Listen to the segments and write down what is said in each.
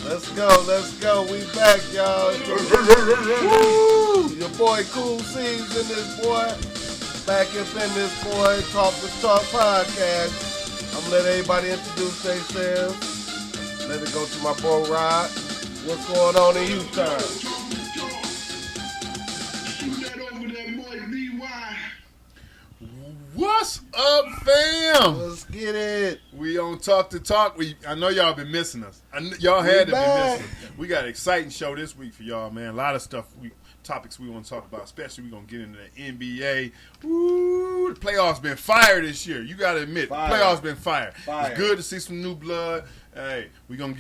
Let's go. We back, y'all. Your boy Cool C's in this boy. Back up in this boy. Talk the Talk podcast. I'm gonna let everybody introduce themselves. Let it go to my bro Rod. What's going on in Houston? What's up, fam? Let's get it. We on Talk to Talk. I know y'all been missing us. Y'all had to be missing us. We got an exciting show this week for y'all, man. A lot of stuff, topics we want to talk about, especially we going to get into the NBA. Woo, the playoffs been fire this year. You got to admit, the playoffs been fire. It's good to see some new blood. Hey, we gonna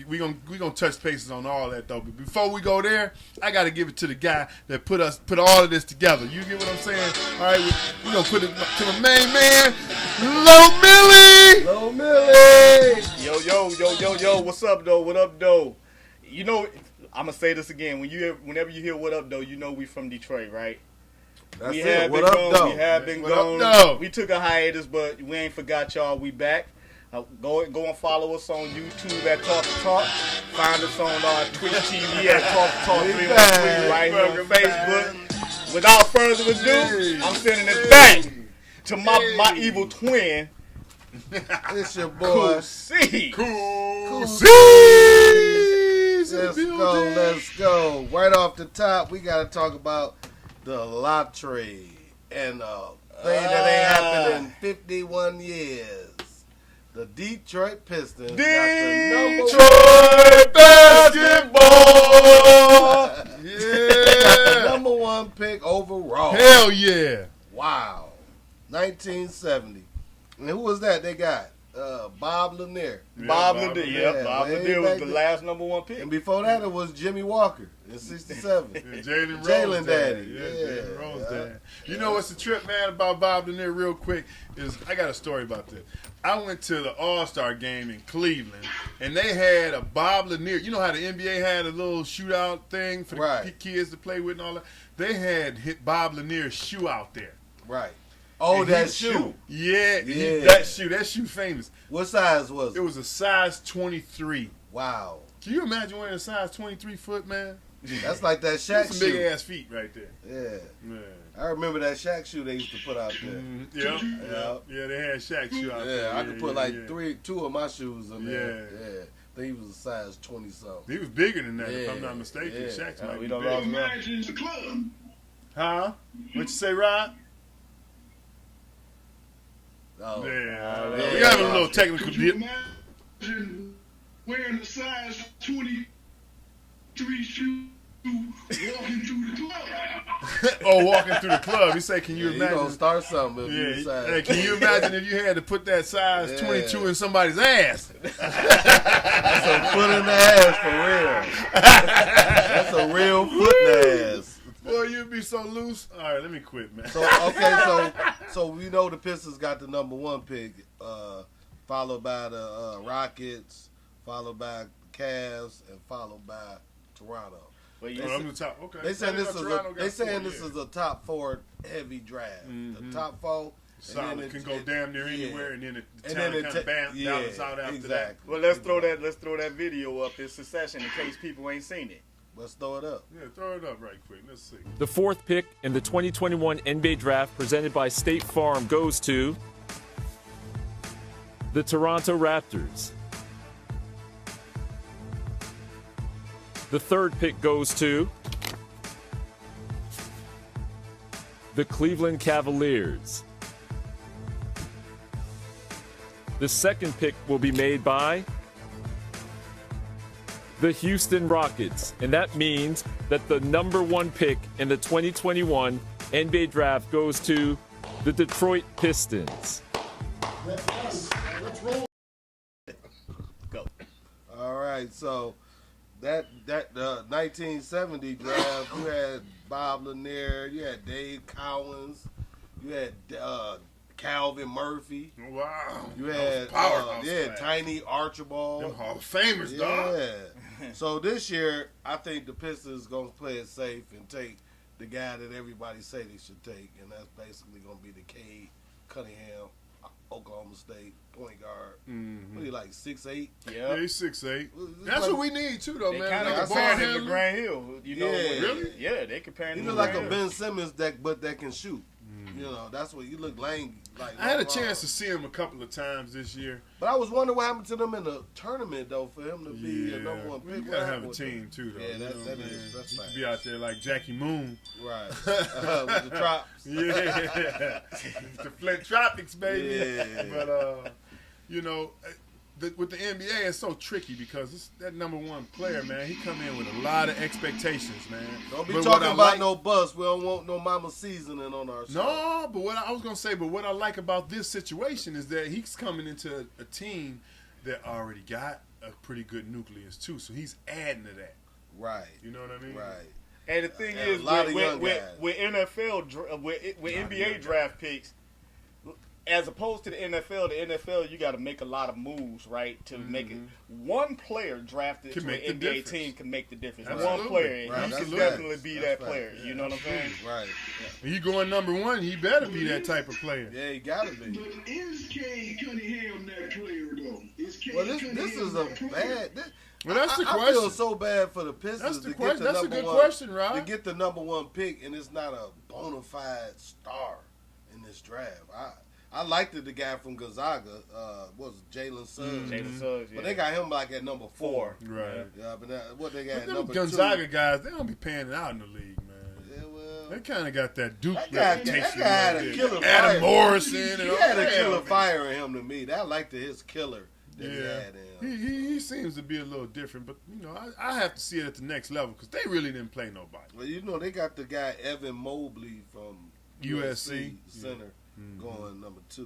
touch bases on all that though. But before we go there, I got to give it to the guy that put all of this together. You get what I'm saying? All right, we gonna put it to the main man, Low Millie. Low Millie. Yo. What's up, though? What up, though? You know, I'm gonna say this again. Whenever you hear "What up, though," you know we from Detroit, right? That's we it. have What been up, gone. though? We have been What gone. up, though? We took a hiatus, but we ain't forgot y'all. We back. Go and follow us on YouTube at Talk to Talk. Find us on Twitch TV at Talk to Talk 313 right here on Facebook. Without further ado, I'm sending it back to my evil twin. It's your boy. Cool C. Cool C. Let's go. Right off the top, we got to talk about the lottery and thing that ain't happened in 51 years. The Detroit Pistons got the Detroit basketball. got the number one pick overall. Hell yeah. Wow. 1970. And who was that they got? Bob Lanier. Bob Lanier. Bob Lanier was the then. last number one pick. And before that, it was Jimmy Walker in 67. Jalen Daddy. Yeah, Jalen Rose Dad. You know what's the trip, man, about Bob Lanier real quick is I got a story about this. I went to the All-Star game in Cleveland, and they had a Bob Lanier. You know how the NBA had a little shootout thing for the kids to play with and all that? They had Bob Lanier's shoe out there. Right. Oh, and that shoe. Yeah. That shoe famous. What size was it? It was a size 23. Wow. Can you imagine wearing a size 23 foot, man? That's like that Shaq That's shoe. some big ass feet right there. Yeah. Man. I remember that Shaq shoe they used to put out there. Yeah, they had Shaq shoe out there. Yeah, I could put two of my shoes in there. Yeah. I think he was a size 20 something. He was bigger than that, if I'm not mistaken. Yeah. Shaq's might be don't big. imagine the club. Huh? What you say, Rod? Oh. Yeah. We having a little technical deal. Imagine wearing a size 23 shoe walking through the club. Walking through the club. He said, can you You imagine? gonna start something if you Yeah. decide. Hey, can you imagine if you had to put that size 22 in somebody's ass? That's a foot in the ass for real. That's a real foot in the ass. Boy, you'd be so loose. All right, let me quit, man. So we know the Pistons got the number one pick, followed by the Rockets, followed by the Cavs, and followed by Toronto. I'm the top. Okay. They saying this is a top four heavy draft. Mm-hmm. The top four. Solid can go damn near anywhere, and then the And talent then kind of balances out after that. Well, let's throw that video up in succession in case people ain't seen it. Let's throw it up. Yeah, throw it up right quick. Let's see. The fourth pick in the 2021 NBA Draft presented by State Farm goes to the Toronto Raptors. The third pick goes to the Cleveland Cavaliers. The second pick will be made by the Houston Rockets, and that means that the number one pick in the 2021 NBA Draft goes to the Detroit Pistons. Go. All right, so that 1970 draft, you had Bob Lanier, you had Dave Cowens, you had Calvin Murphy. Wow. You had Tiny Archibald. Them Hall of Famers, dog. Yeah. So this year, I think the Pistons gonna play it safe and take the guy that everybody say they should take, and that's basically gonna be the Cade Cunningham, Oklahoma State point guard. Mm-hmm. What he like 6'8"? Yeah, Yeah. he's 6'8". It's That's like- what we need too, though, They man. kind Like a of ball comparing him to handler. Grant Hill. You know, Yeah. Really? Yeah, they comparing He him look to like a Grant Hill. Ben Simmons that can shoot. You know, that's what you look lame. Like I had a long chance to arms. see him a couple of times this year. But I was wondering what happened to them in the tournament though, for him to be a Yeah, number one well, pick. you What gotta have happened a with team them? too, though. Yeah, you know that what I is. mean? That's You fact. could be out there like Jackie Moon. Right. With the drops. Yeah, the Flint Tropics, baby. Yeah. But you know, with the NBA, it's so tricky because that number one player, man, he come in with a lot of expectations, man. Don't be But what talking I about like- no bus. We don't want no mama seasoning on our show. No, but what I was gonna say, but what I like about this situation is that he's coming into a team that already got a pretty good nucleus too, so he's adding to that. Right. You know what I mean? Right. And the thing And a is, lot of young with guys. with NBA draft picks, as opposed to the NFL, you got to make a lot of moves, right? To make it one player drafted Can to an make the NBA difference. team can make the difference. Absolutely. One player, and Right, he that's can facts. definitely be That's that facts. player. You know what I'm saying? Right. And he going number one, he better be that type of player. Yeah, you gotta be. But is Cade Cunningham that player, though? Is Cade Well, this Cunningham is a that player? bad. Well, that's the I feel question. so bad for the Pistons That's the to question. get the That's a number good one, question, Rob. to get the number one pick, and it's not a bona fide star in this draft. I liked the guy from Gonzaga. What was it, Jalen Suggs? Jalen Suggs, yeah. But they got him like at number 4. Right. Yeah, but what they got But at them number Gonzaga 2. guys, they don't be panning out in the league, man. Yeah, well, They kind of got that Duke that guy reputation. had a little bit. killer Adam fire. Morrison and He all had a that. killer fire in him to me. That liked his killer that he Yeah, had in him. he seems to be a little different, but you know, I have to see it at the next level because they really didn't play nobody. Well, you know, they got the guy Evan Mobley from USC. center going number 2.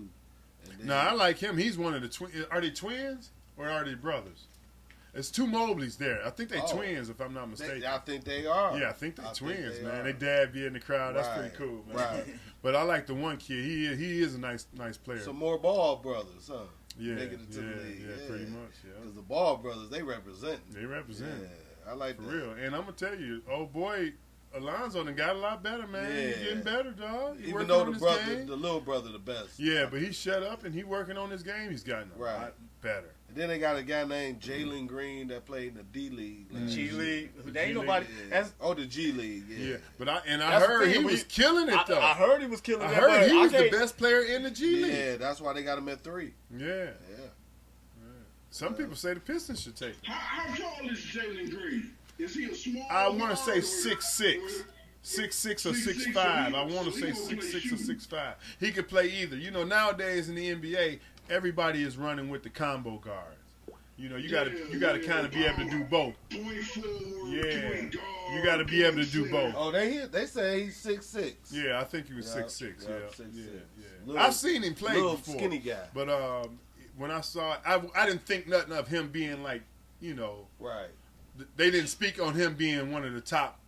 And then- No, I like him. He's one of the twins. Are they twins or are they brothers? It's 2 Mobleys there. I think they Oh. twins, if I'm not mistaken. I think they are. Yeah, I think they I twins, think man. are. They dad be in the crowd. That's Right, pretty cool, man. right. But I like the one kid. He is a nice player. Some more Ball brothers, huh? yeah, Making it to the league. yeah, pretty much. Yeah, Because the Ball brothers, they represent. they represent Yeah, I like for that. real. And I'm gonna tell you, oh boy, Alonzo done got a lot better, man. He's Yeah. getting better, dog. He Even working though on the his brother, game. the little brother, the best. Yeah, but he shut up and he working on his game. He's gotten a Right. lot better. And then they got a guy named Jalen Green that played in the D League. G League. There ain't G-League, nobody. Yeah. The G League. Yeah, Yeah. but I That's the heard thing, he we- was killing it though. I heard he was killing. I that, heard but he I was the can't- best player in the G League. Yeah, that's why they got him at 3. Yeah. Yeah. Some people say the Pistons should take him. How tall is Jalen Green? Is he a small? I want to guard say or- 6'6". 6'6" or 6'6", 6'5". I so want to he say gonna play 6'6" or shooting. 6'5". He could play either. You know, nowadays in the NBA, everybody is running with the combo guards. You know, you gotta kind of be able to do both. Point forward, Yeah, point guard, you gotta be able to do point both. center. Oh, they say he's 6'6". Yeah, I think he was Yeah, 6'6". yeah, Yeah, 6'6". yeah. Little- I've seen him play little before, skinny guy. but when I saw it, I didn't think nothing of him being like, you know, Right. they didn't speak on him being one of the top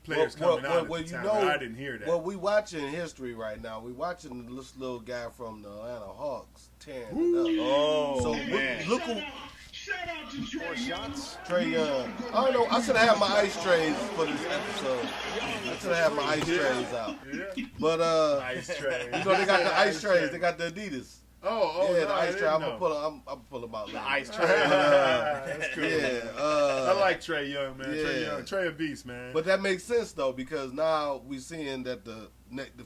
players coming out at the time. But I didn't hear that. Well, we watching history right now. We watching this little guy from the Atlanta Hawks tearing Ooh. it up. Oh So man. look who Shout out to Trey shots. Trey Young. I don't know. I should have had my ice trays for this episode. I should have had my ice trays out. Yeah. But Ice tray. you know they got the ice trays. They got the Adidas. Oh, Yeah, no, the I ice didn't tray. I'm know. gonna pull them out. The later. ice tray. That's cool. Yeah. I like Trey Young, man. Trey Yeah. Young, Trey a beast, man. But that makes sense though, because now we seeing that the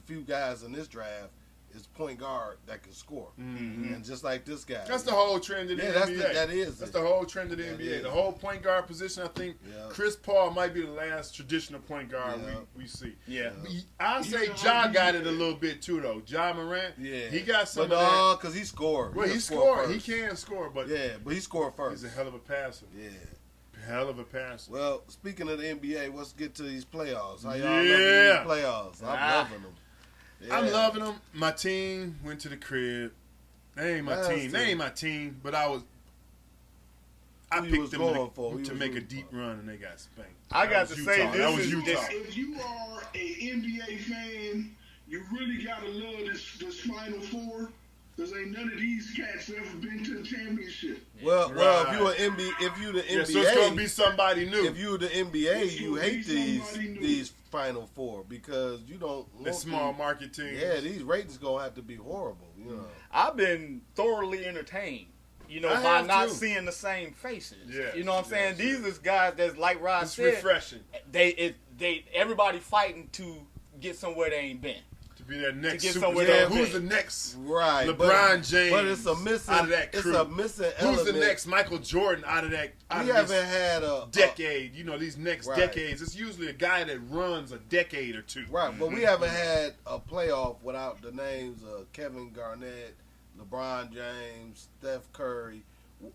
few guys in this draft is point guard that can score, and just like this guy. that's the whole trend of the Yeah, NBA. that's the whole trend of the That NBA. is. The whole point guard position. I think Yeah. Chris Paul might be the last traditional point guard Yeah. we see. Yeah. I say Ja got it a little bit too, though. Ja Morant, Yeah, he got some But of that. no, because he scored. Well, he He'll scored. first. He can score, but Yeah, but he scored first. he's a hell of a passer. Yeah. Hell of a passer. Well, speaking of the NBA, let's get to these playoffs. How y'all Yeah. loving these playoffs? I'm loving them. I'm Yeah. loving them. My team went to the crib. They ain't my That's team. They it. ain't my team, but I Who you picked was them going for? Who to you make a was deep for? run, and they got spanked. I That got was to say, Utah. That was this is Utah. If you are a NBA fan, you really gotta love this Final Four, because ain't none of these cats ever been to the championship. Well, Right. if you the NBA, Yeah, so it's gonna be somebody new. if you the NBA, It's you gonna hate be somebody new. these Final Four because you don't want The small these- market team. Yeah, these ratings gonna have to be horrible. You know. I've been thoroughly entertained You know, I by have not too. seeing the same faces. Yes, You know what I'm saying? yes, These yes. is guys that's like Rod It's said. refreshing Everybody fighting to get somewhere they ain't been. to be that next get superstar. somewhere that Who's big. the next Right, LeBron James? but it's a missing. out of that crew. It's a missing Who's element. the next Michael Jordan out of that? Out We of haven't this had a decade. You know, these next Right. decades. It's usually a guy that runs a decade or two. Right, but we haven't had a playoff without the names of Kevin Garnett, LeBron James, Steph Curry.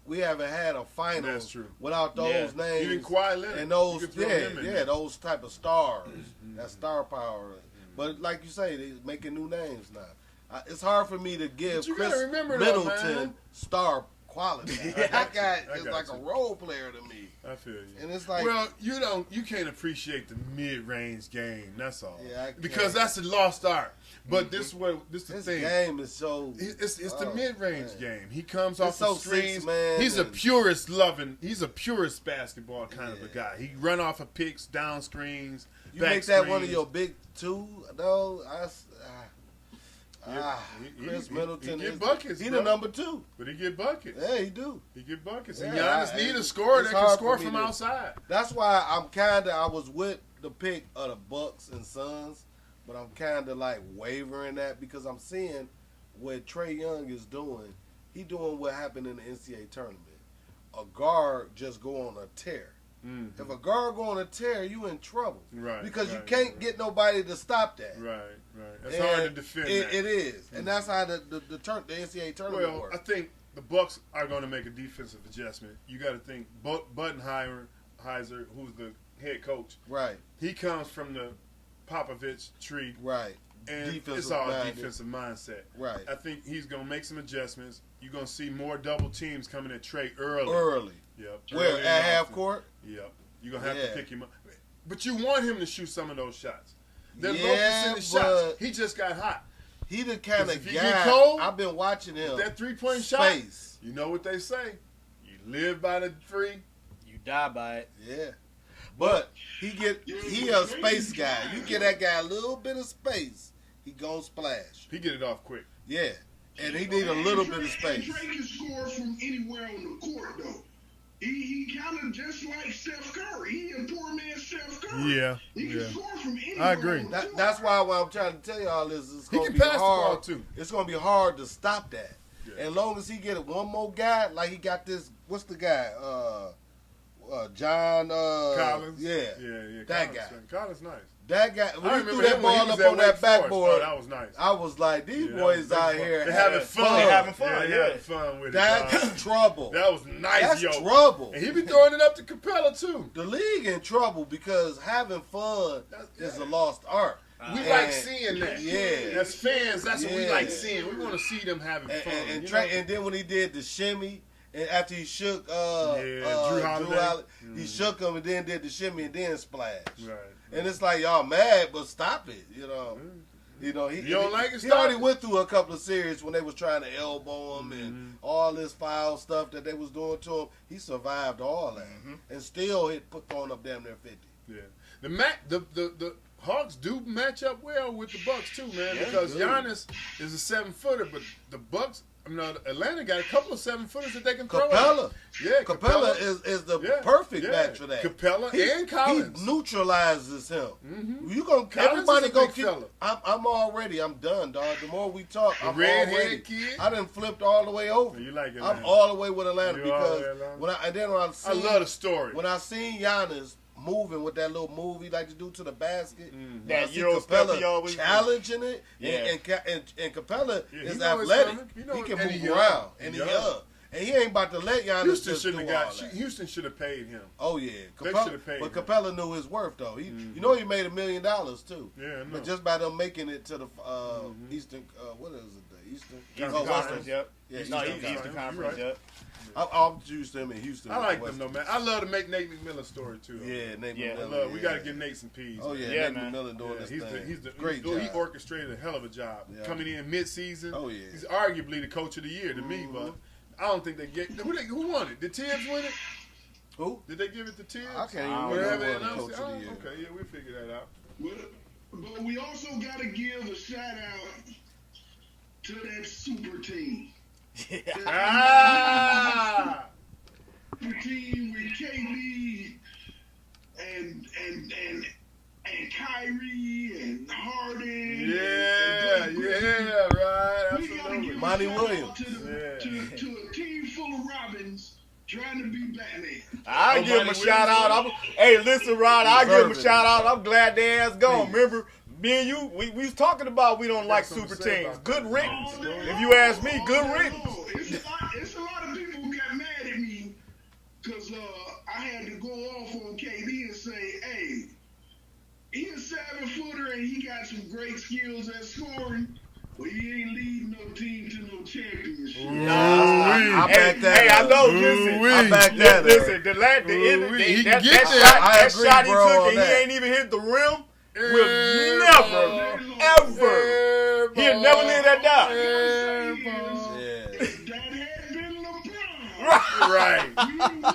We haven't had a final That's true. without those Yeah. names. Even Kawhi Leonard. And those, You can throw him in there. those type of stars. That star power. But like you say, they're making new names now. It's hard for me to give But you Chris gotta remember though, Middleton man. star quality. That guy I is got like a you. role player to me. I feel you. And it's like, Well, you can't appreciate the mid-range game. That's all. Yeah, I because can't. that's a lost art. But this the this thing. game is so. It's the Oh, mid-range man. game. He comes It's off so the screens. six, man, He's a and- purist basketball kind of a guy. He run off of picks, down screens, You back make that screens. one of your big two, though. Chris he Middleton get is buckets, he bro. the number two. But he get buckets. Yeah, he do. He get buckets. Yeah, And Giannis need a it's scorer that can hard score for me from to- outside. That's why I was with the pick of the Bucks and Suns, but I'm kind of like wavering that because I'm seeing what Trey Young is doing. He doing what happened in the NCAA tournament. A guard just go on a tear. Mhm. If a guard go on a tear, you in trouble. Right, Because you right, can't right. get nobody to stop that. Right. That's And hard to defend. It, that. it is, and that's how the NCAA tournament Well, works. I think the Bucks are going to make a defensive adjustment. You got to think Budenheiser, who's the head coach, Right, he comes from the Popovich tree, right, and Defensive it's all minded. defensive mindset. right. I think he's going to make some adjustments. You're going to see more double teams coming at Trey early. Early. Yep. Where early at and half often. court? Yep. You're going to have Yeah. to pick him up. But you want him to shoot some of those shots. They're low Yeah, percentage shots. but- He just got hot. He the kind 'Cause of if he guy. get cold, I've been watching him. That three-point shot, Space. you know what they say. You live by the three. You die by it. Yeah, but he a space guy. You get that guy a little bit of space, he gon' splash. He get it off quick. Yeah, and he need a little bit of And space. Trey can score from anywhere on the court, though. He kind of just like Steph Curry. He a poor man Steph Curry. Yeah, He can yeah. score from anywhere. I agree. on the That, court. that's why what I'm trying to tell y'all is it's He gonna can be pass the ball, hard. too. It's gonna be hard to stop that. Yeah. As long as he get one more guy, like he got this. What's the guy? John Collins. Yeah, Yeah. That Collins, guy. Collins nice. That guy. When I he threw remember that him when he ball was up at on Wake that Forest. backboard, Oh, that was nice. I was like, these Yeah, boys that was out big here fun. They're having fun. They having fun, Yeah, yeah. they're having fun with it. That's dog. trouble. That was nice, That's yo. trouble. And he be throwing it up to Capella too. The league in trouble because having fun is a lost art. We And- like seeing that. Yeah. As fans, that's what we Yeah. like seeing. We want to see them having And, fun. and, you Trey, know? and then when he did the shimmy, and after he shook Drew Holiday. he shook him and then did the shimmy and then splash. Right. And it's like y'all mad, but stop it. You know. You know, he, You don't like it, he stop already it. went through a couple of series when they was trying to elbow him and all this foul stuff that they was doing to him. He survived all that and still put throwing up damn near 50. Yeah. The Hawks do match up well with the Bucks too, man, Yeah, because they do. Giannis is a 7-footer, but the Bucks, Atlanta got a couple of 7-footers that they can throw. Capella. At. Yeah, Capella is the Yeah, perfect yeah. match for that. Capella and Collins. He neutralizes him. You gonna Collins everybody is a go big keep. fella. I'm done, dog. The more we talk, The I'm redhead already. kid? I done flipped all the way over. You like I'm Atlanta. all the way with Atlanta You all the because way Atlanta? when I I seen, love the story. when I seen Giannis moving with that little move he like to do to the basket. When That I see Euro stuff he Capella always do. challenging it, Yeah. and Capella Yeah, he is know his athletic. stomach. He know He it- can and he move young. around, He and he young. young. And he ain't about to let Giannis Houston just should do have all got. that. Houston should have paid him. Oh yeah, They Capella, should've paid but him. Capella knew his worth though. He, you know, he made $1 million too. Yeah, I know. But just by them making it to the Eastern, what is it? The Eastern, Eastern oh, Conference, Western. yep. Yeah, No, Eastern he's Eastern Conference. Conference, You're right. yep. I'm used to him in Houston. I like Western. them though, man. I love to make Nate McMillan's story too. Yeah, Nate Yeah. I McMillan. love. We yeah. got to give Nate some peas. Oh yeah, Yeah, Nate man. McMillan doing Yeah, this he's thing. the Great he job. orchestrated a hell of a job Yeah. coming in mid-season. Oh, yeah. He's arguably the coach of the year to me, but I don't think they get who won it. Did Tibbs win it? Who? Did they give it to Tibbs? I can't I even don't Or know have remember they who the announced coach it? of Oh, the year. okay, yeah, we figure that out. But we also got to give a shout out to that super team. Ah! The team with KD and Kyrie and Harden. Yeah, right. We gotta Absolutely. give a Monty shout Williams. out to a team full of Robins trying to be Batman. I give him a Monty shout out. Williams. Hey, listen, Rod, I give him a Deserving. shout out. I'm glad their ass gone. Remember, me and you, we was talking about we don't like something super to say teams. about Good that. riddance. If you ask me, good riddance. It's a lot of people who got mad at me because I had to go off on KD and say, hey, he's a 7-footer and he got some great skills at scoring, but he ain't leading no team to no championship. I back that Hey, I up. know. Listen, I back that up. listen. The He that can get there. that I agree, shot he bro, took on and that. he ain't even hit the rim. Will never, ever. He'll never leave that down. Yeah. That had been LeBron. Right. We wouldn't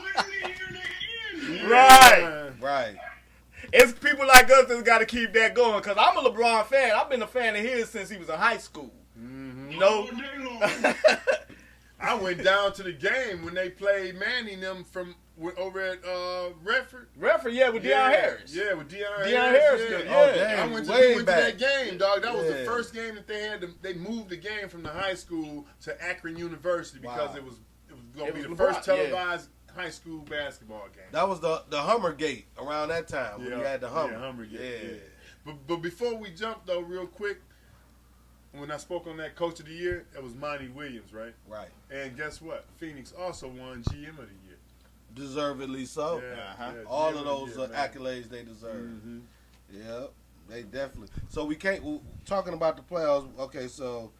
hear the end. Right. Right. It's people like us that's got to keep that going. Because I'm a LeBron fan. I've been a fan of his since he was in high school. You know? All day long. I went down to the game when they played Manning them from over at Redford. Redford, yeah, with Deion Harris. Yeah, with Deion Harris, Yeah. good, Oh, yeah. damn. I went Way to back. that game, dog. That was the Yeah. first game that they had. They moved the game from the high school to Akron University because Wow. it was going to It be was the first LeBron, yeah. televised high school basketball game. That was the Hummer Gate around that time when you had the Hummer. Yeah, Hummer. Yeah. Yeah. But before we jump though, real quick, when I spoke on that Coach of the Year, it was Monty Williams, right? Right. And guess what? Phoenix also won GM of the Year. Deservedly so. Uh-huh. All GM of those the Year, man. accolades they deserve. Mhm. Yep, they definitely. So we can't. Talking about the playoffs. Okay, so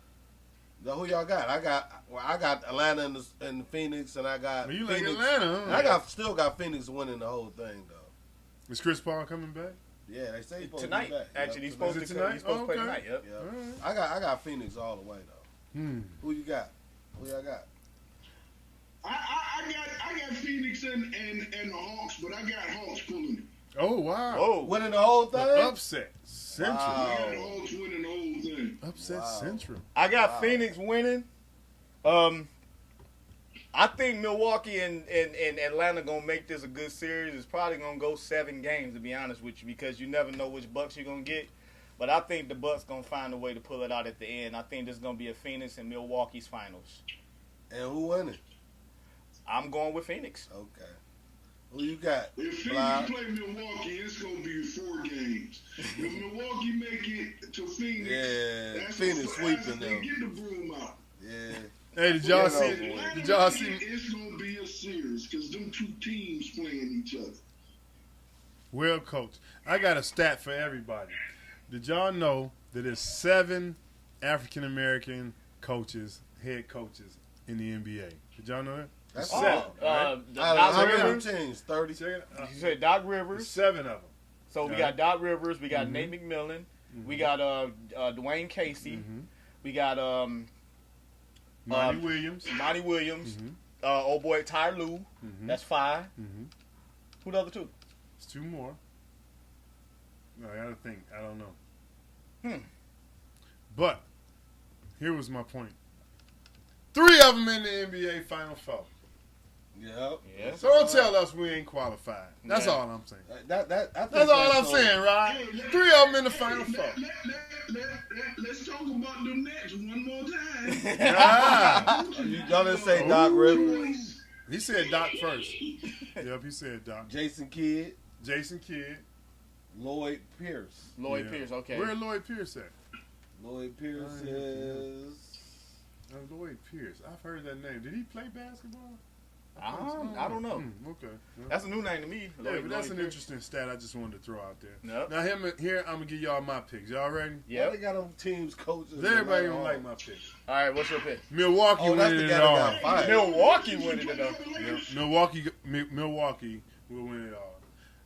who y'all got? I got Atlanta and Phoenix, and I got Well, you like Phoenix. Atlanta, huh? And I still got Phoenix winning the whole thing though. Is Chris Paul coming back? Yeah, they say he's supposed Tonight. to be back. Actually, Yep, he's supposed Is to it tonight? he's supposed to play Okay. tonight. Yep. Yep. All right. I got Phoenix all the way though. Who you got? Who y'all got? I got Phoenix and the Hawks, but I got Hawks pulling it. Oh wow! Oh, Winning the whole thing? The upset Central. Wow. I got the Hawks winning the whole thing. Upset Wow. Central. I got Phoenix winning. I think Milwaukee and Atlanta gonna make this a good series. It's probably gonna go 7 games, to be honest with you, because you never know which Bucks you're gonna get. But I think the Bucks gonna find a way to pull it out at the end. I think this is gonna be a Phoenix and Milwaukee's finals. And who winning? I'm going with Phoenix. Okay. Who you got? If Blah. Phoenix play Milwaukee, it's gonna be 4 games. If Milwaukee make it to Phoenix, Yeah, that's Phoenix that's sweeping they them. get the broom out. Yeah. Hey, did y'all Yeah, see? no, boy. Did y'all see? It's gonna be a series because them 2 teams playing each other. Well, coach, I got a stat for everybody. Did y'all know that there's 7 African American coaches, head coaches in the NBA? Did y'all know that? That's Oh, 7. right? Out of Doc how many Rivers. teams? 30? Check it out. You said Doc There's Rivers. 7 of them. So we Right. got Doc Rivers. We got Nate McMillan. We got Dwayne Casey. We got Monty Williams. Monty Williams. Mhm. Old boy Ty Lue. Mhm. That's 5. Mhm. Who the other 2? There's 2 more. No, I gotta think. I don't know. But here was my point. 3 of them in the NBA Final Four. Yep. Yeah. So don't tell us we ain't qualified. That's Yeah. all I'm saying. I think That's all I'm so. saying, right? 3 of them in the Final Four. Let's talk about them Nets one more time. Ah, Y'all didn't say Doc Rivers, he said Doc first. Yep, he said Doc. Jason Kidd, Jason Kidd. Lloyd Pierce. Lloyd Yeah. Pierce. Okay. Where Lloyd Pierce at? Lloyd Pierce Oh, yeah. is. Lloyd Pierce. I've heard that name. Did he play basketball? I don't know. Okay. Yeah. That's a new name to me. Yeah, but that's an Pierce. interesting stat I just wanted to throw out there. Yep. Now here I'm gonna give y'all my picks. Y'all ready? Why Yep. they got them teams coaches? Everybody and don't all? like my picks. All right. What's your pick? Milwaukee Oh, that's winning the it guy all. that got fired. Milwaukee winning it up. Yeah, Milwaukee will win it all.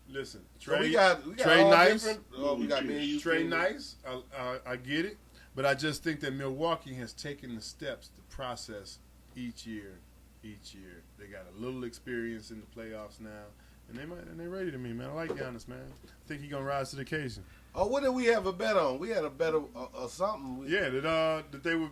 Listen, So Trey, we got Trey all Nice. different. Oh, we got me and you. Trey too. Nice. I get it, but I just think that Milwaukee has taken the steps to process each year. They got a little experience in the playoffs now, and they're ready to me, man. I like Giannis, man. I think he's gonna rise to the occasion. Oh, what did we have a bet on? We had a bet of something. Yeah, that they would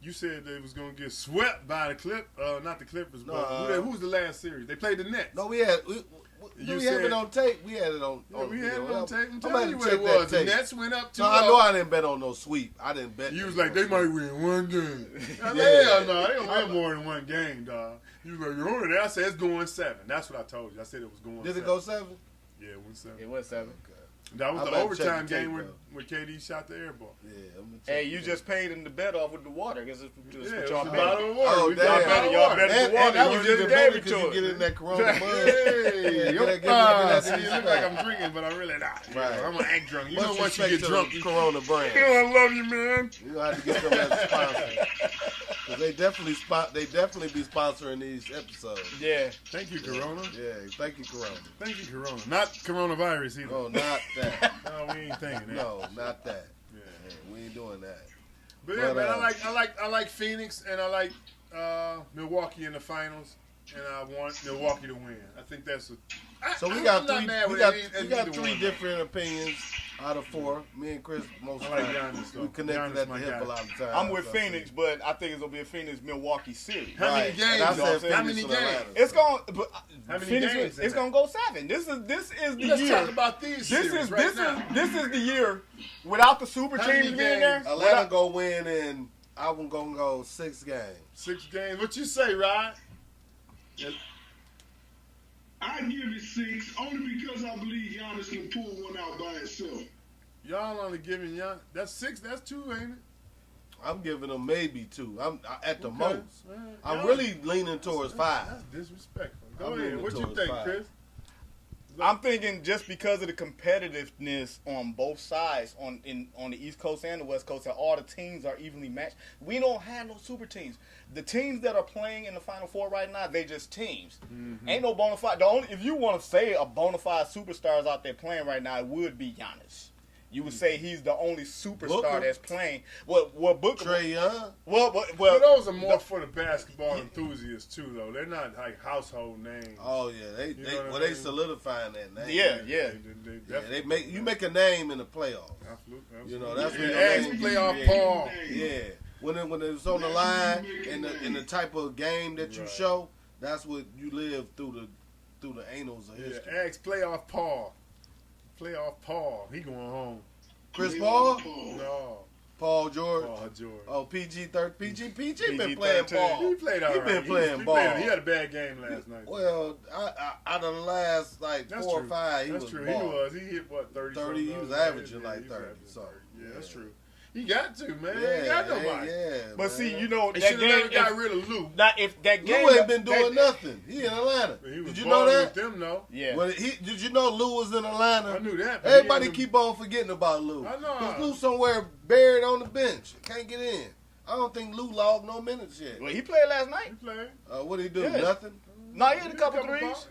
You said they was gonna get swept by the not the Clippers, but No, who was the last series? They played the Nets. No, we have it on tape. We had it on. We had it on tape. I'm I'm telling you about what to it check that was. The tape. Nets went up 2-0. No, I know I didn't bet on no sweep. I didn't bet. You was like, they might win one game. Hell no, they don't win more than one game, dog. You was like, you're on it. I said it's going 7. That's what I told you. I said it was going 7. Did it go 7? Yeah, it went 7. It was 7. That was I the better overtime check the tape, game though. where KD shot the air ball. Yeah, I'm gonna check Hey, you just paid him the bet off with the water. Because it's Yeah, what it was y'all the betting. bottle of water. Oh, We damn. got bottle of Y'all water. bet- And water, that you was just even gave better it 'cause to you us. get in that Corona mud. Hey, Give see, me it look like I'm drinking, but I'm really not. You Right. know, I'm gonna act drunk. You know, Much once you respect get to drunk, the you Corona brand. know I love you, man. You gonna have to get them as a sponsor. Cause they definitely be sponsoring these episodes. Yeah. Thank you, Corona. Yeah, thank you, Corona. Thank you, Corona. Not coronavirus either. No, not that. No, we ain't thinking that. No, not that. Yeah. Yeah, we ain't doing that. But yeah, But, man, I like Phoenix and I like Milwaukee in the finals, and I want Milwaukee to win. I think that's So we I'm got not three. mad We with got either three one. different opinions out of 4. Me and Chris most I of like the time Giannis, though. we connected Giannis at the my hip guy. a lot of times. I'm with So, Phoenix, but I think it's going to be a Phoenix-Milwaukee series. How many Right. games? And I though? said How Phoenix many and games? Atlanta. It's going to How many Phoenix, games in it's that? going to go 7. This is the Let's year. talk about these series right now. This is the year without the super How teams many being there. games? Atlanta go win, and I'm gonna go 6 games. 6 games. What you say, Rod? I give it 6 only because I believe Giannis can pull one out by himself. Y'all only giving y'all that's 6. That's 2, ain't it? I'm giving them maybe 2. I'm at the Okay. most. All right. I'm Y'all- really leaning towards 5. That's disrespectful. Go I'm ahead. leaning What you towards think, 5. Chris? I'm thinking just because of the competitiveness on both sides, on the East Coast and the West Coast, that all the teams are evenly matched. We don't have no super teams. The teams that are playing in the Final Four right now, they just teams. Ain't no bona fide. If you want to say a bona fide superstars out there playing right now, it would be Giannis. You would say he's the only superstar Booker. that's playing. Well, Booker. Trae Young. Well, But those are more for the basketball enthusiasts too, though. They're not like household names. Oh yeah, they You know what I they mean? solidifying that name. yeah. Yeah, they make a name in the playoffs. Absolutely. You know, that's yeah, what ask they- playoff yeah. Paul. Yeah, when it's on the line and the type of game that you Right. show, that's what you live through the annals of Yeah, history. ask playoff Paul. Playoff Paul. He going home. Chris Paul, No, Paul George. Paul George. Oh, PG been PG-13. playing ball. He played all He right. been playing ball. He had a bad game last night. Well, out of the last like That's 4 true. or 5, he That's was true. balling. He hit what 30. 30, he was averaging like 30, so, Yeah, that's yeah. true. He got to, man. He Yeah, ain't got nobody. yeah. But see, man. you know They that should have never game. got rid of Lou. Now, if that game, Lou ain't been doing that- nothing. He in Atlanta. He was Did you know balling that? with them, though. Yeah. Well, did you know Lou was in Atlanta? I knew that. but Everybody he ain't keep on forgetting about Lou. I know. 'Cause Lou somewhere buried on the bench. Can't get in. I don't think Lou logged no minutes yet. Well, he played last night. He played. What did he do? Yeah. Nothing? No, he had a couple threes. balls.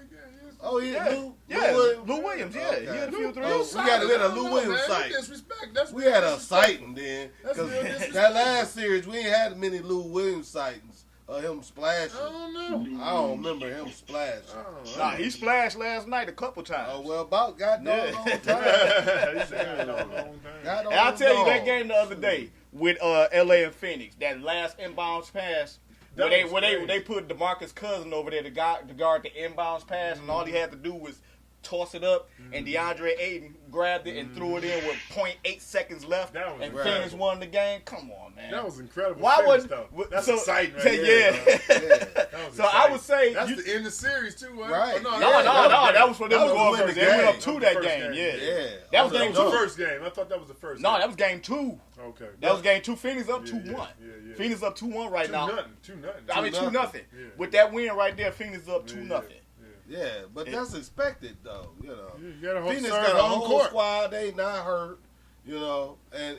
Oh, he Yeah, Lou? yeah, Williams? Lou Williams. Yeah, Okay. he had a few Lou- threes. Oh, we had a Lou Williams man. site. You disrespect. That's We had a disrespect. sighting then. That's Because real disrespect. that last series, we ain't had many Lou Williams sightings of him splashing. I don't know. I don't remember him splashing. I don't know. Nah, he splashed last night a couple times. Oh, well, about goddamn Yeah. long time. He said, I don't know. God And I'll tell you that dog. game the other day with LA and Phoenix, that last inbounds pass, That where was they crazy. put DeMarcus Cousins over there to guard the inbounds pass, and all he had to do was toss it up, and DeAndre Ayton grabbed it and threw it in with 0.8 seconds left, That was and incredible. Phoenix won the game. Come on, man. That was incredible. Why finish, wasn't though? That's so, exciting right so, there, yeah. bro. That was So I exciting. would say That's you, the end of the series too, wasn't Right. it? Oh, no, that was for them that to was go win first. the They went up game. to That that was the game. first Yeah, game. Yeah. That was That game was the two. first game. I thought that was the first. No, game. that was game 2. Okay. That was game 2. Phoenix up Yeah, 2-1. yeah. Phoenix up 2-1 right now. 2-0. I mean 2-0. 2-0. Yeah. With that win right there, Phoenix up 2-0. Yeah, but that's expected, though. You know, You gotta hold Phoenix serve got a home whole court. squad. They not hurt. You know, and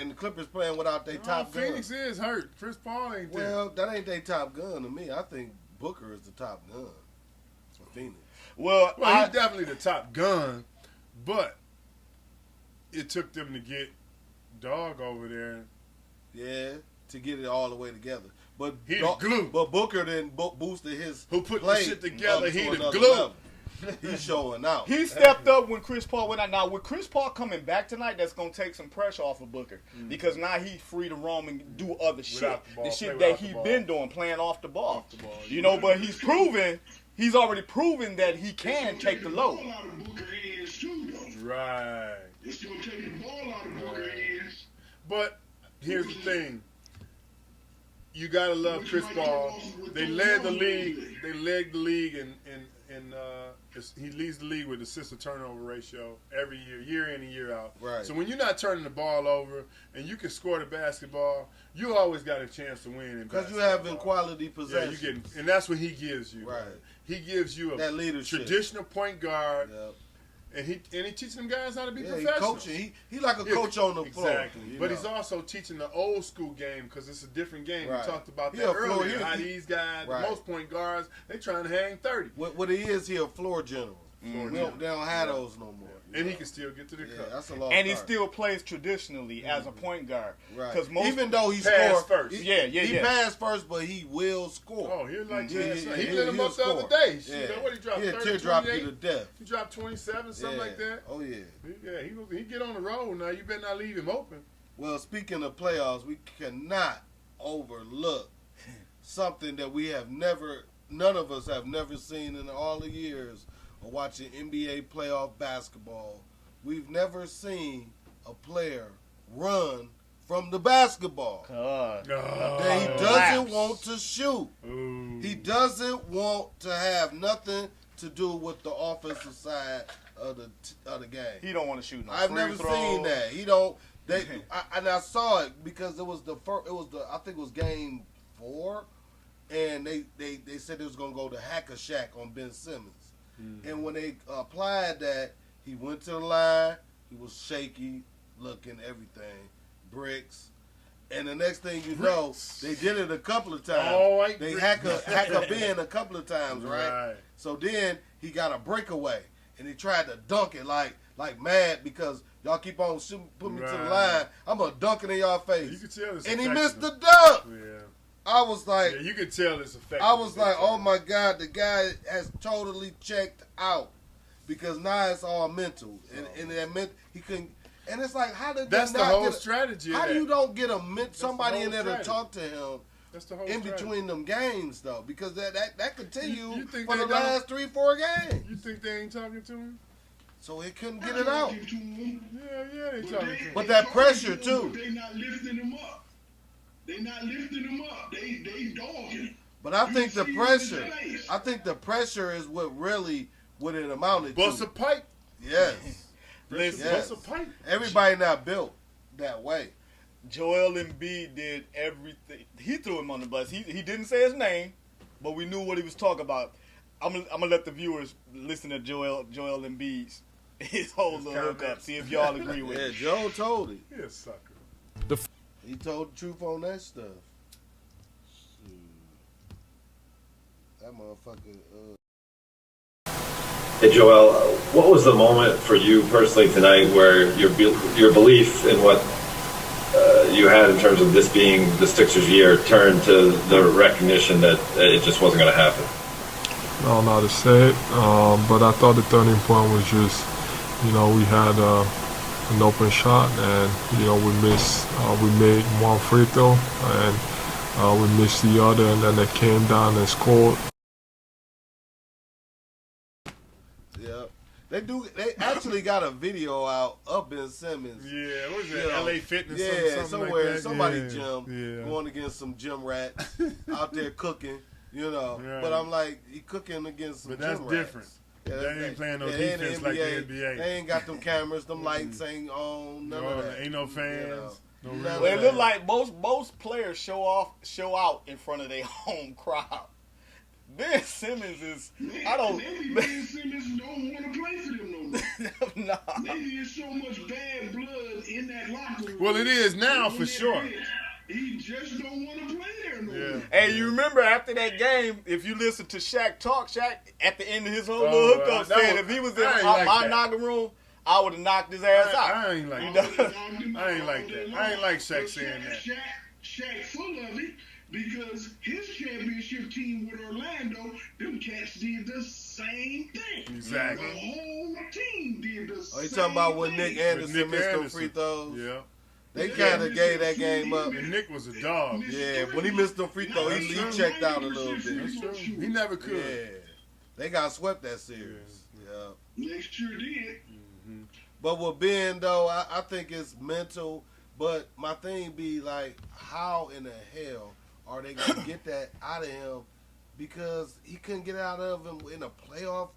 the Clippers playing without their top gun. Phoenix is hurt. Chris Paul ain't there. Well, that ain't their top gun to me. I think Booker is the top gun for Phoenix. Well, Well, he's definitely the top gun, but it took them to get Dog over there. Yeah, to get it all the way together. But He the glue. But Booker then boosted his Who put the play shit together, up he to the another glue. level. He's showing out. He stepped up when Chris Paul went out. Now, with Chris Paul coming back tonight, that's going to take some pressure off of Booker. Because now he's free to roam and do other shit. The shit that he's been doing, playing off the ball. You know, but he's already proven that he can take the load. Right. It's going to take the ball out of Booker's hands. But here's the thing. You gotta love Chris Paul. They led the league. They led the league, and he leads the league with assist to turnover ratio every year in and year out. Right. So when you're not turning the ball over and you can score the basketball, you always got a chance to win. Because you're having quality possession. Yeah, and that's what he gives you. Right. He gives you that leadership. Traditional point guard. Yep. And he teaching them guys how to be He professionals. coaching. He like a coach on the floor. Exactly. But he's also teaching the old school game because it's a different game. Right. We talked about He that a floor- earlier. he- How these guys, Right. most point guards, they trying to hang 30. What he is, he a floor general. They don't have those no more. And he can still get to the cup. That's a long And he still plays traditionally as a point guard. Right. Because Even though he pass scored first. He passed first, but he will score. Oh, he'll like He lit him he'll up the other score. day. Yeah. What he dropped? He'll 30, teardrop you 28? to death. He dropped 27, something like that. Oh yeah. Yeah, he get on the road now. You better not leave him open. Well, speaking of playoffs, we cannot overlook something that none of us have never seen in all the years of watching NBA playoff basketball. We've never seen a player run from the basketball. God. That he doesn't want to shoot. Ooh. He doesn't want to have nothing to do with the offensive side of the game. He don't want to shoot no I've free never throws. seen that. He don't. I saw it because it was the first. It was I think it was game 4, and they said it was gonna go to Hacker Shack on Ben Simmons. And when they applied that, he went to the line. He was shaky, looking everything, bricks. And the next thing you know, they did it a couple of times. Oh, they hack a Ben a couple of times, right? So then he got a breakaway, and he tried to dunk it like mad because y'all keep on shooting, putting me to the line. I'm gonna dunk it in y'all face. You can tell it's and he affecting missed him. the dunk. Yeah. I was like, Yeah, you can tell it's affecting. I was like, oh my God, the guy has totally checked out because now it's all mental, and that meant he couldn't. And it's like, how did That's they the not whole get strategy. How of do you that. don't get somebody whole in there strategy. to talk to him That's the whole in strategy. between them games though? Because that continued You think for they the don't? last 3-4 games, You think they ain't talking to him? so he couldn't get it out. Yeah, they talking to him. But that pressure too. They not lifting him up. They not lifting him up. They dogging. But I think the see pressure. his face. I think the pressure is what it amounted Bust to. a pipe. Yes. Listen, Yes. Bust a pipe. Everybody not built that way. Joel Embiid did everything. He threw him on the bus. He didn't say his name, but we knew what he was talking about. I'm gonna let the viewers listen to Joel Embiid's his whole little hookup. See if y'all agree with Yeah, it. Joe told him. He a sucker. He told the truth on that stuff. That motherfucker. Hey Joel, what was the moment for you personally tonight where your belief in what you had in terms of this being the Sixers' year turned to the recognition that it just wasn't going to happen? I don't know how to say it, but I thought the turning point was just, we had an open shot, and we made one free throw, and we missed the other, and then they came down and scored. Yeah. They actually got a video out of Ben Simmons. Yeah, what is that? You know, LA Fitness. Yeah, something somewhere, like that. somebody's yeah. gym, Yeah. going against some gym rats out there cooking. Right. But I'm like, he cooking against some But that's gym different. rats. They ain't playing no they ain't defense like the NBA. They ain't got them cameras, them lights ain't on, none of that. Ain't no fans. No None real of Well, it that. looked like most players show out in front of their home crowd. Ben Simmons is, I don't. Maybe Ben Simmons don't want to play for them no more. Nah. Maybe there's so much bad blood in that locker room. Well, it is now On for that sure. bench, He just don't want to play there no more. Hey, you remember after that game, if you listen to Shaq talk, Shaq at the end of his whole Oh, little hookup that said was- if he was in I ain't my like that. locker room, I would have knocked his ass out. I ain't like You that. know? I ain't like that. I ain't like Shaq saying that. Shaq full of it. Because his championship team with Orlando, them cats did the same thing. Exactly. The whole team did the same thing. You talking about when Nick Anderson missed them free throws? Yeah. They kind of gave that game up. And Nick was a dog. Yeah, when he missed them free throws, he checked out a little bit. That's true. He never could. Yeah. They got swept that series. Yeah. They sure did. But with Ben, though, I think it's mental. But my thing be like, how in the hell are they going to get that out of him? Because he couldn't get out of him in a playoff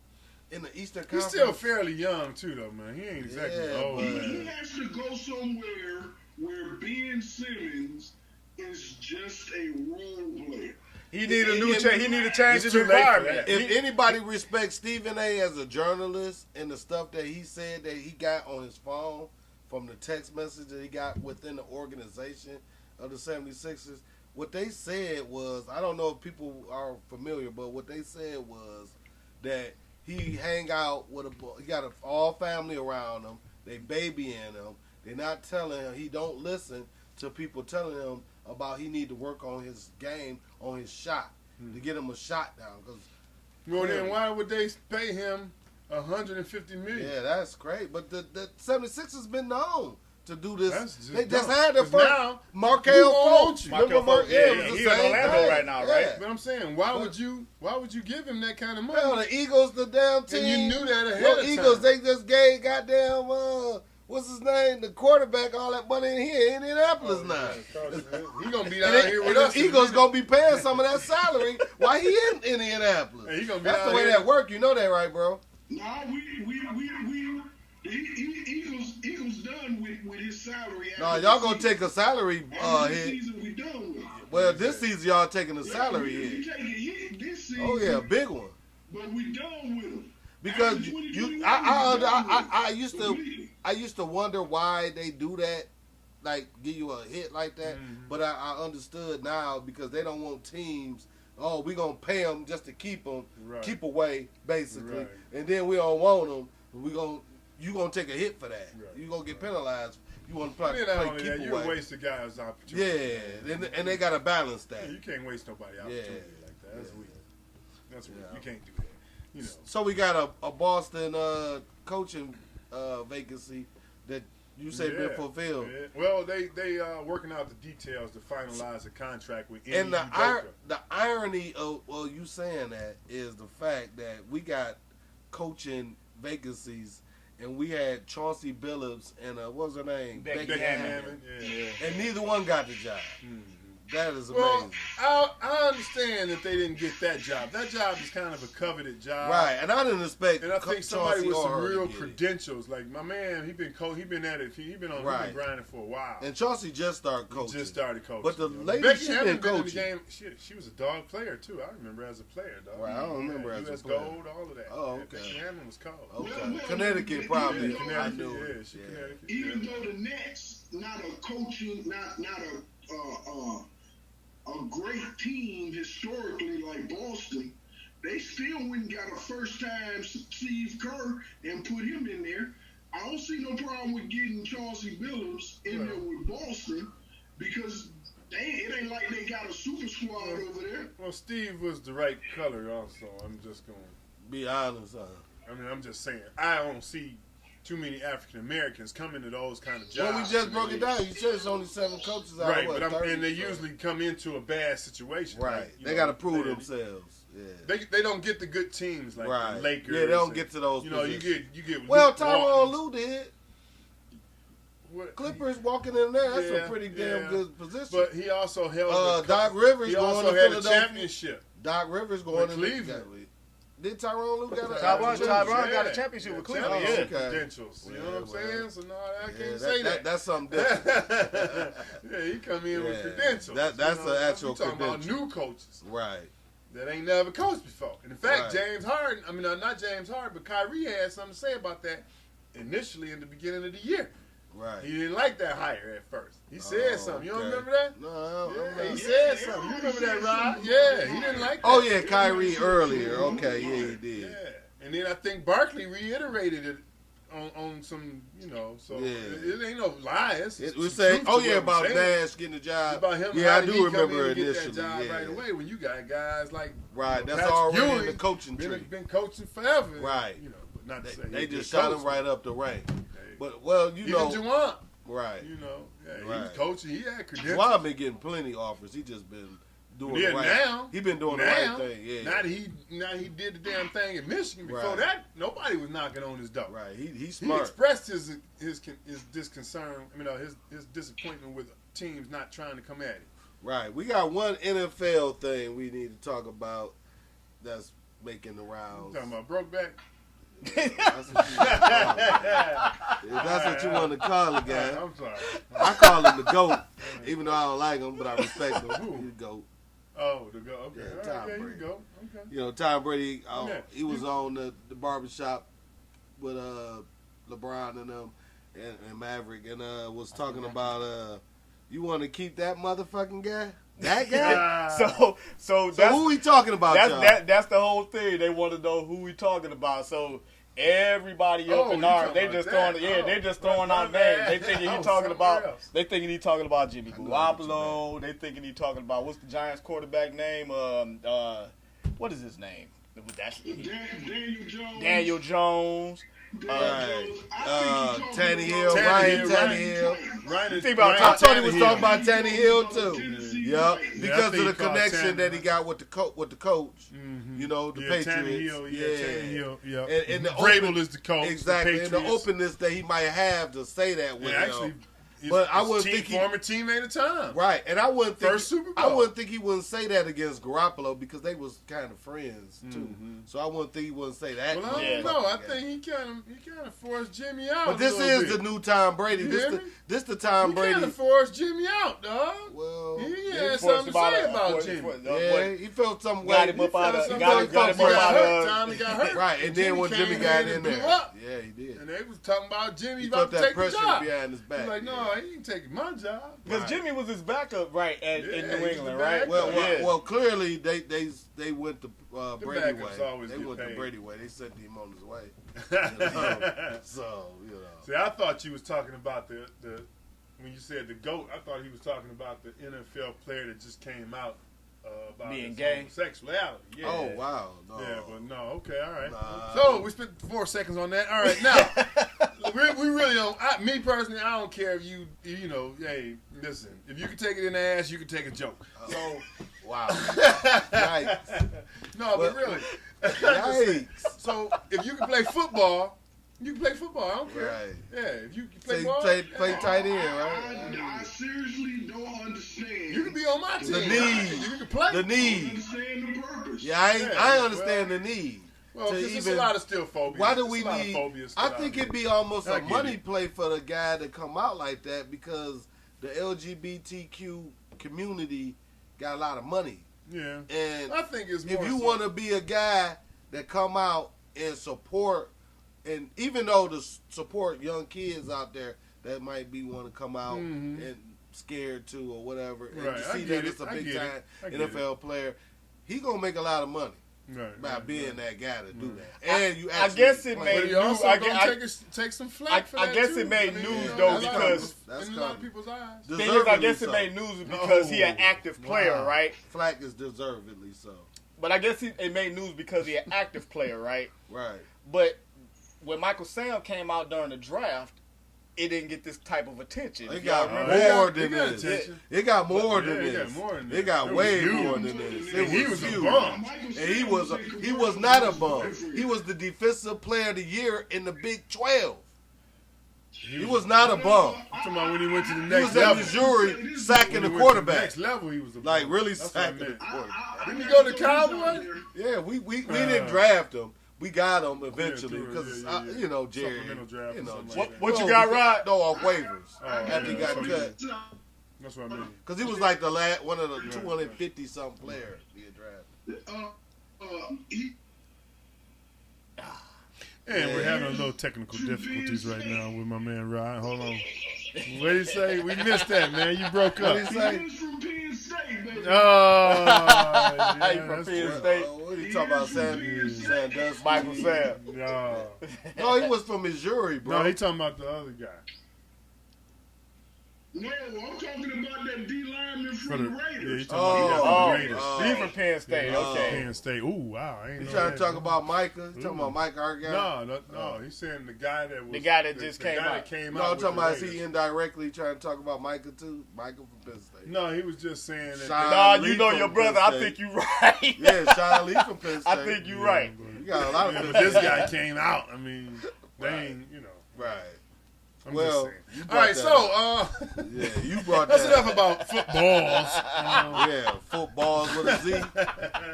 in the Eastern Conference. He's still fairly young, too, though, man. He ain't exactly old. He has to go somewhere where Ben Simmons is just a role player. He need a new change. He need to change his too late for environment. that. If anybody respects Stephen A. as a journalist and the stuff that he said that he got on his phone from the text message that he got within the organization of the 76ers, what they said was, I don't know if people are familiar, but what they said was that he hang out with he got all family around him, they babying him, they're not telling him, he don't listen to people telling him about he need to work on his game, on his shot, to get him a shot down. Well, then why would they pay him $150 million? Yeah, that's great. But the 76ers been known to do this. They dumb. just had their 'Cause first now, Markel who gonna Fultz. want you? Remember Markel Fultz, Yeah, it yeah, was the he in same Orlando thing. right now, right? But I'm saying, why would you give him that kind of money? Well, the Eagles, the damn team. And you knew that ahead Yo, of Eagles, time. they just gave goddamn, what's his name? The quarterback, all that money in here, Indianapolis now. He gonna be down And here the with us. Eagles gonna be paying some of that salary while he in Indianapolis. Hey, he gonna be That's down the way here. that work. You know that, right, bro? No, Eagles done with his salary. No, y'all gonna take a salary After this hit. season, we done with it. Well, this season y'all taking a salary We hit. take a hit this season. Oh yeah, big one. But we done with him. Because After you, 2021, I we used done to, with it. I used to wonder why they do that, like give you a hit like that. But I understood now because they don't want teams. Oh, we gonna pay them just to keep them, Right. keep away basically, Right. and then we don't want them. You gonna take a hit for that. Right. You gonna get penalized. You want to play, Then not play only keep that, you away. waste a guy's opportunity. Yeah, and they gotta balance that. Yeah, you can't waste nobody opportunity like that. That's weak. That's weak. You can't do that. You know. So we got a Boston coaching vacancy that you say been fulfilled. Yeah. Well, they working out the details to finalize the contract with And Ime the irony of you saying that is the fact that we got coaching vacancies, and we had Chauncey Billups and what was her name? Becky Hammon. Hammon. Yeah. And neither one got the job. That is Well, amazing. I understand that they didn't get that job. That job is kind of a coveted job. Right, and I didn't expect. And I think somebody Chauncey with or some her to real get it. credentials, like my man, he been at it. He been grinding for a while. And Chauncey just started He coaching. just started coaching. But the you know. lady, Becky she Hammon been in the coaching. game. She was a dog player too. I remember as a player, dog. Right, I don't remember as a US player. Gold, all of that. Oh, Yeah, okay. Becky Hammon was cold. Okay. Connecticut probably. Yeah, I Connecticut. knew Yeah, it. she Yeah. Connecticut. Even yeah. though the Nets not a coaching, not a great team historically like Boston, they still went and got a first-time Steve Kerr and put him in there. I don't see no problem with getting Chauncey Billups in there with Boston because it ain't like they got a super squad over there. Well, Steve was the right color also. I'm just going. Be honest, I mean, I'm just saying. I don't see too many African Americans coming to those kind of jobs. Well, we just broke it down. You said it's only 7 coaches out Right, of what, but 30? and they usually come into a bad situation. Right. Like, you They know, got to prove themselves. Yeah. They don't get the good teams like Right. the Lakers. Yeah, they don't and, get to those You know, positions. you get. Well, Luke Tyronn Walton. Lue did. What- Clippers walking in there. That's Yeah, a pretty damn yeah. good position. But he also held. Doc Rivers He going also to had a Philadelphia. championship. Doc Rivers going to Cleveland. Did Tyronn Lue got a Tyronn championship? got a championship with Cleveland. Oh, Yeah. okay. Credentials. You know what I'm saying? So no, I can't Yeah, say that. That's something different. Yeah, he come in with Yeah. credentials. That's you know? the actual We talking about credential. new coaches Right. that ain't never coached before. And in fact, Right. James Harden, not James Harden, but Kyrie had something to say about that initially in the beginning of the year. Right. He didn't like that hire at first. He said something. You don't okay. remember that? No, I don't Yeah, he know. said something. You remember that, Rod? Yeah, he didn't like that. Oh, yeah, Kyrie earlier. Okay, yeah, he did. Yeah. And then I think Barkley reiterated it on some, so Yeah. it ain't no lies. We say, about Nash. Nash getting the job. About him. Yeah, How I did he do come remember in and initially. get that job Yeah. right away when you got guys like Right, that's Patrick already in Ewing the coaching tree. been coaching forever. Right. But not to say They he just been shot him coaching. right up the rank. Hey. But Even Juwan, right. he was Right. coaching. He had credentials. Juwan been getting plenty offers. He just been doing the right. Now He been doing the right thing. Yeah. Now he did the damn thing in Michigan. Before Right. that, nobody was knocking on his door. Right. He's He smart. expressed his disconcern. His disappointment with teams not trying to come at him. Right. We got one NFL thing we need to talk about that's making the rounds. Talking about Brokeback. That's what you want to call it. If that's what you want to call it, guy. I'm sorry. I call him the GOAT, even though I don't like him, but I respect him. He's the GOAT. Oh, the go. Okay. Yeah, All right, Tom yeah, Brady. you go. Okay. Tom Brady, Okay. he was on the barbershop with LeBron and them and Maverick and was talking about you want to keep that motherfucking guy? That guy? So who we talking about, y'all? that's the whole thing. They want to know who we talking about. So everybody up in you arms, talking they about just that? throwing, they just throwing out names. They thinking he talking about, Jimmy Garoppolo. They thinking he talking about what's the Giants quarterback name? What is his name? That's Daniel Jones. Tannehill, Ryan Tannehill. I thought he was talking about Tannehill too. Yeah, I because think of the he called connection that he Tannehill. got with the coach. Mm-hmm. The Patriots. Tannehill, yeah. And the Vrabel is the coach. Exactly, the and the Patriots. openness that he might have to say that with actually, But I wouldn't think former teammate of Tom. Right, and I wouldn't think First Super Bowl. I wouldn't think he wouldn't say that against Garoppolo because they was kind of friends too. So I wouldn't think he wouldn't say that. Well, I don't know. I think he kind of forced Jimmy out. But this is the new Tom Brady. This the Tom he Brady. kind of forced Jimmy out, dog. Well, he had something to say about Jimmy. Yeah, he felt some way. Got him up out of. Got him out Time he got hurt. Right, and then when Jimmy got in there, up, yeah, he did. and they was talking about Jimmy He about felt to that take the pressure job. behind his back. He's like, no, he ain't taking my job. Because Jimmy was his backup, right, in New England, right? Well, clearly they went the Brady way. backups always They get went the paid. Brady way. They sent him on his way. So. See, I thought you was talking about the when you said the GOAT. I thought he was talking about the NFL player that just came out about being his gay, homosexuality. Yeah. Oh wow. No. Yeah, but no. Okay, all right. Nah. So we spent 4 seconds on that. All right, now we really don't. Me personally, I don't care if you hey, listen. If you can take it in the ass, you can take a joke. So Wow. Yikes. no, but really. Yikes. So if you can play football, you can play football. I don't care. Right. Yeah, if you can So play you ball, play tight end, right? I seriously don't understand. you can be on my team. The need. You can play. The need. Understand the purpose. Yeah, I understand the need. Well, to because there's a lot of still phobias. Why do There's we a lot of need? phobias I still think out it'd be almost I a get money it. play for the guy to come out like that because the LGBTQ community got a lot of money. Yeah. And I think it's if more you so- want to be a guy that come out and support, and even though to support young kids out there that might be want to come out and scared to or whatever, and Right, to I see get that it. it's a I big get it. time I get NFL player, he gonna make a lot of money Right, by right, being right. that guy to do that. And you I actually guess it play. But made you also I gonna guess- take some flack for I that guess too. it made I mean, news, you though, know, because- That's in a lot of coming. people's eyes. Thing is, I guess it Deservedly made so. news because he an active player, Wow. right? Flack is deservedly so. But I guess it made news because he an active player, right? Right. But when Michael Sam came out during the draft, it didn't get this type of attention. It If y'all got remember. more It than got this. attention. It got more Yeah, than it got this. more than It that. got It was way huge. more than this. And he was a huge. bum. And he was not a bum. He was the defensive player of the year in the Big 12. He was not a bum. I'm talking about when he went to the He next was at level. Missouri sacking When the he went to quarterback. next level, he was a bum. Like really That's what I sacking the meant. quarterback. Didn't he go to Cowboys? Yeah, we didn't draft him. We got him eventually Yeah, because yeah, yeah. you know Jerry. Supplemental draft You or know, something Jerry. like that. What you got, Rod? No, off waivers after he yeah, got so cut. That's what I mean. Because he was like the last one of the 250 something players to get drafted. And we're having a little technical difficulties right now with my man Rod. Hold on. What did he say? We missed that, man. You broke up. What did he say? He's from Penn State, baby. Oh, yeah, He from that's Penn true. State. What What are you talking about, Sandusky? Michael Sam. No. No, he was from Missouri, bro. No, he talking about the other guy. No, I'm talking about that D lineman For from the, the yeah, Raiders. he talking about the Raiders. He's from Penn State. Okay. Penn State. Ooh, wow. I ain't You know trying that. to talk about Micah? You talking about Mike Argyle? No. He's saying the guy that was The guy that just came guy out. that came No, out I'm with talking the about is Raiders. he indirectly trying to talk about Micah too? Micah from Penn State. No, he was just saying that. Sean Nah, Lee you know from your Penn brother. I State. think you right. Yeah, Sean Lee from Penn State. I think you right. You got a lot of Yeah, Penn but this State guy guys. came out. I mean, they ain't, Right. I'm Well, just you saying. brought All right, that so Yeah, you brought that's that. enough about footballs. Yeah, footballs with a Z.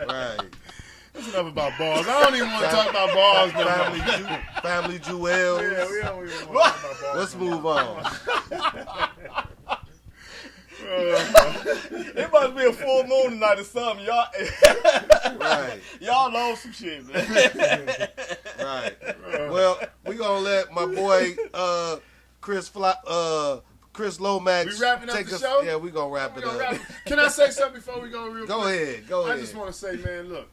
Right. That's enough about balls. I don't even want to talk about balls no more. Family Jewels. Yeah, we don't even want to talk about balls. Let's no more. move on. It must be a full moon tonight or something. Y'all, Right. y'all know some shit, man. Right. Well, we gonna let my boy Chris Lomax We wrapping up take the us. show? Yeah, we gonna wrap it up. Can I say something before we go real Go quick? ahead. Go ahead. I just want to say, man, look,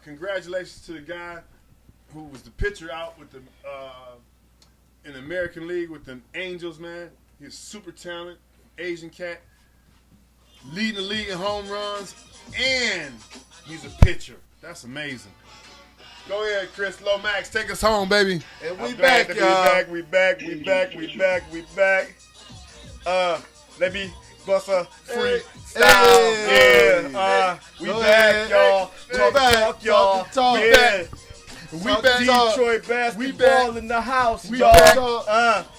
congratulations to the guy who was the pitcher out with the in the American League with the Angels, man. He's super talented, Asian cat, leading the league in home runs, and he's a pitcher. That's amazing. Go ahead, Chris Lomax. Take us home, baby. And we I'm glad back, to y'all. We back. Let me bust a freestyle. Hey. Yeah. We Go back, ahead. y'all. We Talk, back. talk, y'all. Talk, Yeah. We Talk, back. talk. Detroit basketball in the house, We y'all. back.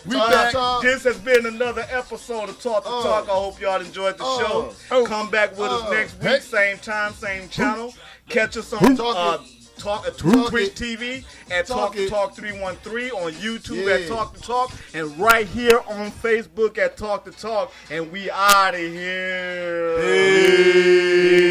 We back. This has been another episode of Talk to Talk. I hope y'all enjoyed the show. Come back with us next week, Hey. same time, same channel. Catch us on Twitch TV at Talk to Talk 313, on YouTube at Talk to Talk, and right here on Facebook at Talk to Talk. And we out of here. Peace.